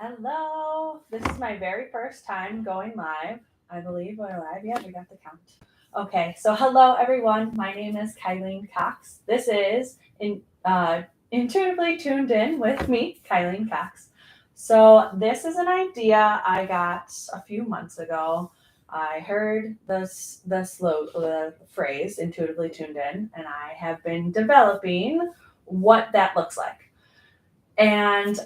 Hello. This is my very first time going live. I believe we're live. Yeah, we got the count. Okay, so hello everyone. My name is Kaileen Cox. This is Intuitively Tuned In with me, Kaileen Cox. So this is an idea I got a few months ago. I heard the phrase intuitively tuned in, and I have been developing what that looks like. And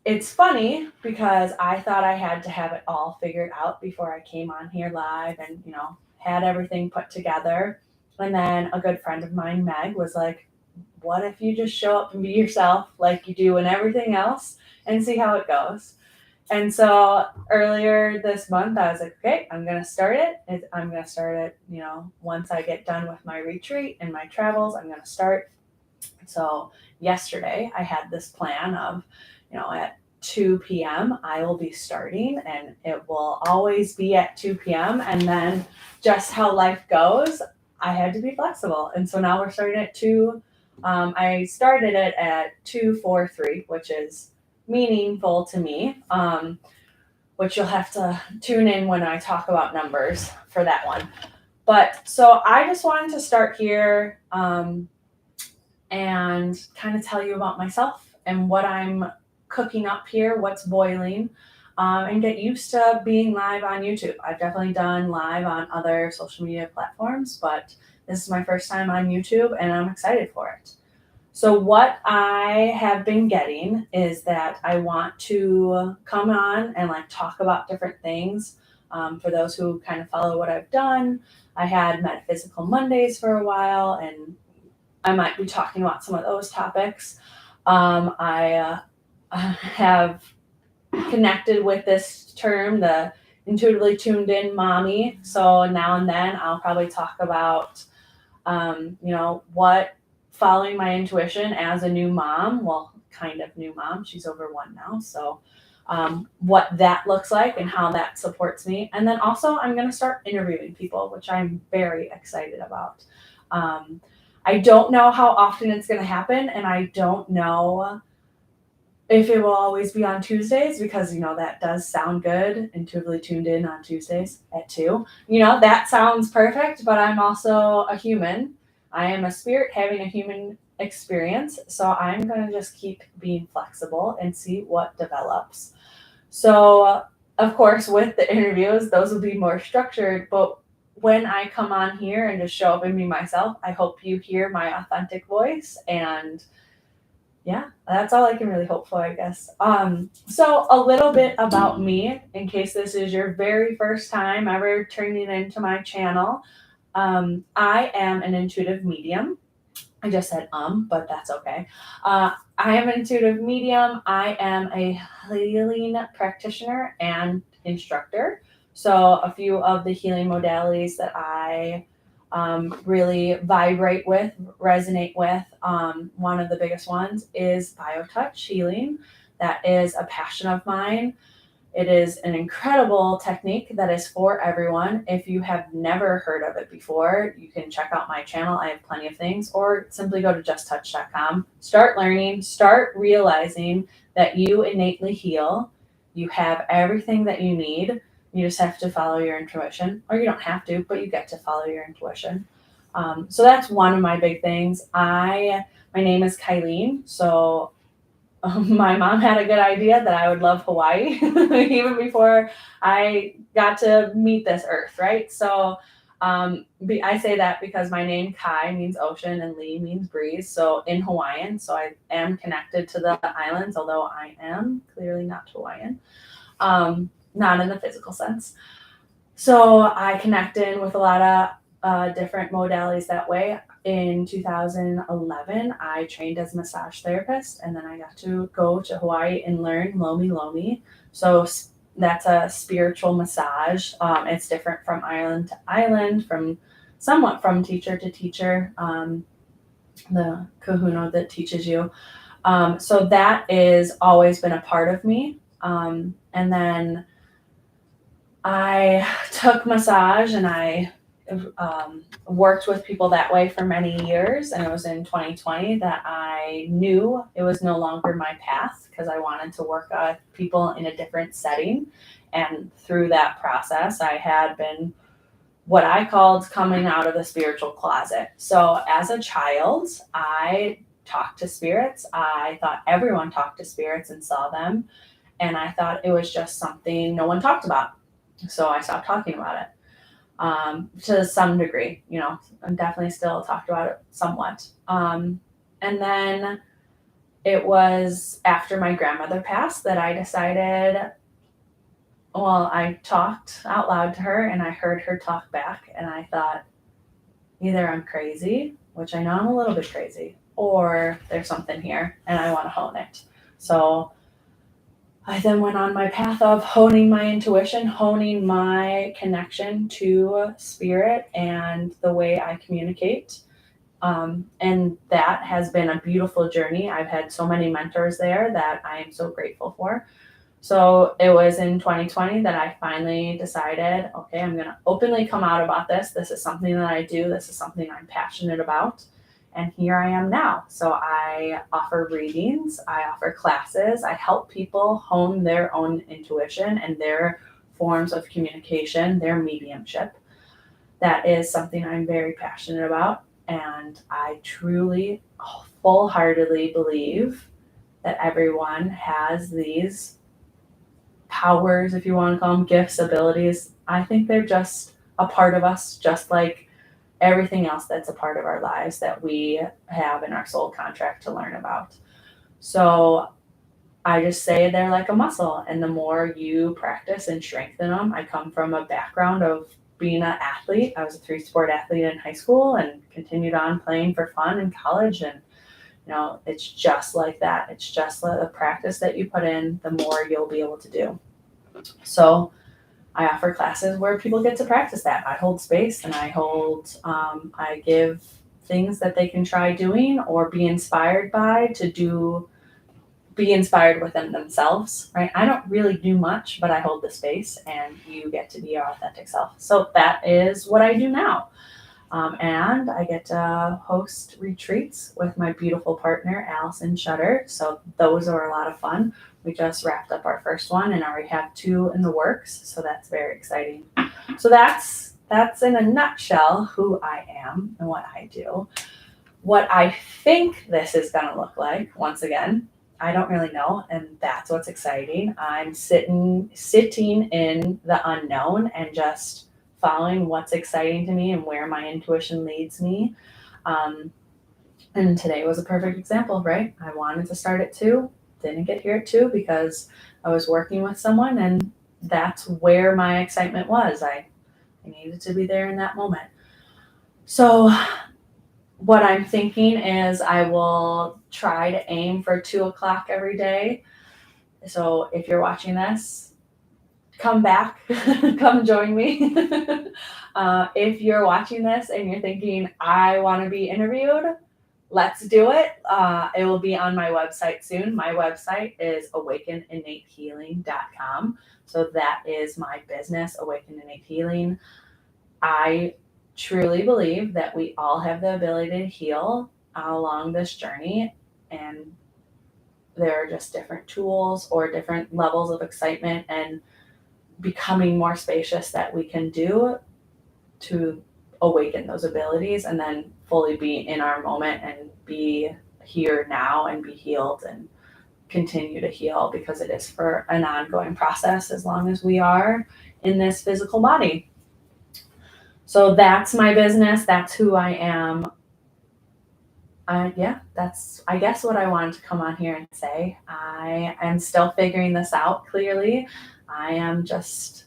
it's funny because I thought I had to have it all figured out before I came on here live and, had everything put together. And then a good friend of mine, Meg, was like, what if you just show up and be yourself like you do in everything else and see how it goes? And so earlier this month, I was like, okay, I'm going to start it. I'm going to start it, once I get done with my retreat and my travels, I'm going to start. So yesterday I had this plan of, at 2 p.m. I will be starting, and it will always be at 2 p.m. And then just how life goes, I had to be flexible. And so now we're starting at 2. I started it at 2:43, which is meaningful to me, which you'll have to tune in when I talk about numbers for that one. But so I just wanted to start here and kind of tell you about myself and what I'm cooking up here, what's boiling, and get used to being live on YouTube. I've definitely done live on other social media platforms, but this is my first time on YouTube and I'm excited for it. So what I have been getting is that I want to come on and talk about different things. For those who kind of follow what I've done, I had Metaphysical Mondays for a while, and I might be talking about some of those topics. I have connected with this term, the intuitively tuned in mommy. So now and then I'll probably talk about, what following my intuition as a new mom, well, kind of new mom, she's over 1 now. So what that looks like and how that supports me. And then also I'm going to start interviewing people, which I'm very excited about. I don't know how often it's going to happen, and I don't know if it will always be on Tuesdays because, that does sound good. Intuitively tuned in on Tuesdays at 2. That sounds perfect, but I'm also a human. I am a spirit having a human experience. So I'm going to just keep being flexible and see what develops. So, of course, with the interviews, those will be more structured, but when I come on here and just show up and be myself, I hope you hear my authentic voice. And yeah, that's all I can really hope for, I guess. So a little bit about me, in case this is your very first time ever turning into my channel. I am an intuitive medium. I just said but that's okay. I am an intuitive medium. I am a healing practitioner and instructor. So a few of the healing modalities that I really vibrate with, resonate with. One of the biggest ones is biotouch healing. That is a passion of mine. It is an incredible technique that is for everyone. If you have never heard of it before, you can check out my channel. I have plenty of things, or simply go to justtouch.com. Start learning, start realizing that you innately heal. You have everything that you need. You just have to follow your intuition, or you don't have to, but you get to follow your intuition. So that's one of my big things. My name is Kaileen, so my mom had a good idea that I would love Hawaii even before I got to meet this earth, right? So I say that because my name Kai means ocean and Lee means breeze. So in Hawaiian, so I am connected to the islands, although I am clearly not Hawaiian, not in the physical sense. So I connect in with a lot of different modalities that way. In 2011, I trained as a massage therapist, and then I got to go to Hawaii and learn Lomi Lomi. So that's a spiritual massage. It's different from island to island, somewhat from teacher to teacher, the kahuna that teaches you. So that is always been a part of me. And then I took massage and I worked with people that way for many years, and it was in 2020 that I knew it was no longer my path because I wanted to work with people in a different setting. And through that process, I had been what I called coming out of the spiritual closet. So as a child, I talked to spirits. I thought everyone talked to spirits and saw them. And I thought it was just something no one talked about. So I stopped talking about it to some degree. I definitely still talked about it somewhat. And then it was after my grandmother passed that I decided, well, I talked out loud to her and I heard her talk back, and I thought, either I'm crazy, which I know I'm a little bit crazy, or there's something here and I want to hone it. So I then went on my path of honing my intuition, honing my connection to spirit and the way I communicate. And that has been a beautiful journey. I've had so many mentors there that I am so grateful for. So it was in 2020 that I finally decided, okay, I'm going to openly come out about this. This is something that I do. This is something I'm passionate about. And here I am now. So I offer readings, I offer classes, I help people hone their own intuition and their forms of communication, their mediumship. That is something I'm very passionate about. And I truly, full-heartedly believe that everyone has these powers, if you want to call them gifts, abilities. I think they're just a part of us, just like everything else that's a part of our lives that we have in our soul contract to learn about. So I just say they're like a muscle, and the more you practice and strengthen them. I come from a background of being an athlete. I was a 3-sport athlete in high school and continued on playing for fun in college. And it's just like that. It's just the practice that you put in, the more you'll be able to do. So I offer classes where people get to practice that. I hold space, and I give things that they can try doing or be inspired by be inspired within themselves, right? I don't really do much, but I hold the space, and you get to be your authentic self. So that is what I do now. And I get to host retreats with my beautiful partner, Allison Shutter. So those are a lot of fun. We just wrapped up our first one and already have 2 in the works. So that's very exciting. So that's in a nutshell who I am and what I do. What I think this is going to look like, once again, I don't really know. And that's what's exciting. I'm sitting in the unknown and just following what's exciting to me and where my intuition leads me. And today was a perfect example, right? I wanted to start at 2, didn't get here at 2 because I was working with someone, and that's where my excitement was. I needed to be there in that moment. So what I'm thinking is I will try to aim for 2:00 every day. So if you're watching this, come back, come join me. If you're watching this and you're thinking, I want to be interviewed, let's do it. It will be on my website soon. My website is awakeninnatehealing.com. So that is my business, Awaken Innate Healing. I truly believe that we all have the ability to heal along this journey, and there are just different tools or different levels of excitement and becoming more spacious that we can do to awaken those abilities and then fully be in our moment and be here now and be healed and continue to heal, because it is for an ongoing process as long as we are in this physical body. So that's my business. That's who I am. That's, I guess, what I wanted to come on here and say. I am still figuring this out clearly. I am just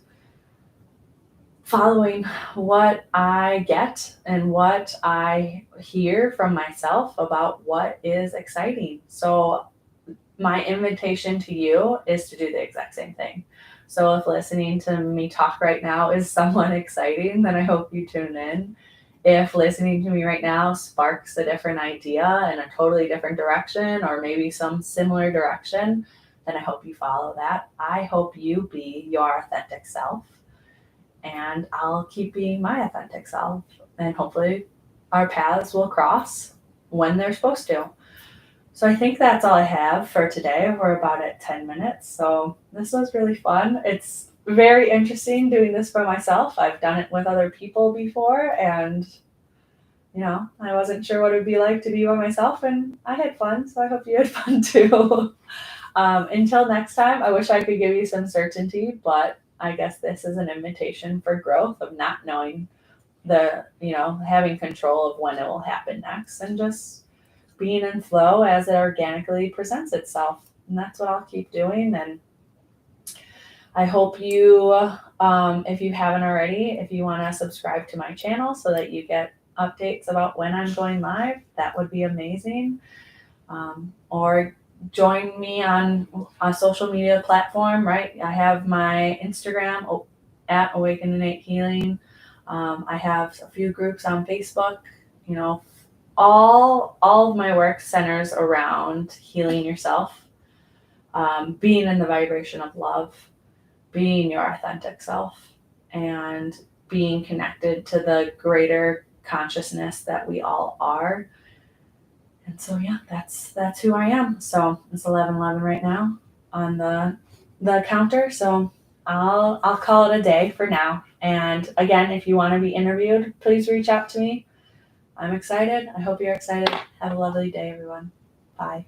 following what I get and what I hear from myself about what is exciting. So my invitation to you is to do the exact same thing. So if listening to me talk right now is somewhat exciting, then I hope you tune in. If listening to me right now sparks a different idea in a totally different direction, or maybe some similar direction, then I hope you follow that. I hope you be your authentic self. and I'll keep being my authentic self. And hopefully our paths will cross when they're supposed to. So I think that's all I have for today. We're about at 10 minutes. So this was really fun. It's very interesting doing this for myself. I've done it with other people before, and I wasn't sure what it would be like to be by myself, and I had fun. So I hope you had fun too. Until next time, I wish I could give you some certainty, but I guess this is an invitation for growth of not knowing having control of when it will happen next, and just being in flow as it organically presents itself. And that's what I'll keep doing. And I hope you, if you haven't already, if you want to subscribe to my channel so that you get updates about when I'm going live, that would be amazing. Or join me on a social media platform, right? I have my Instagram at Awaken Innate Healing. I have a few groups on Facebook. All of my work centers around healing yourself, being in the vibration of love, being your authentic self, and being connected to the greater consciousness that we all are. And so yeah, that's who I am. So it's 11:11 right now on the counter. So I'll call it a day for now. And again, if you want to be interviewed, please reach out to me. I'm excited. I hope you're excited. Have a lovely day, everyone. Bye.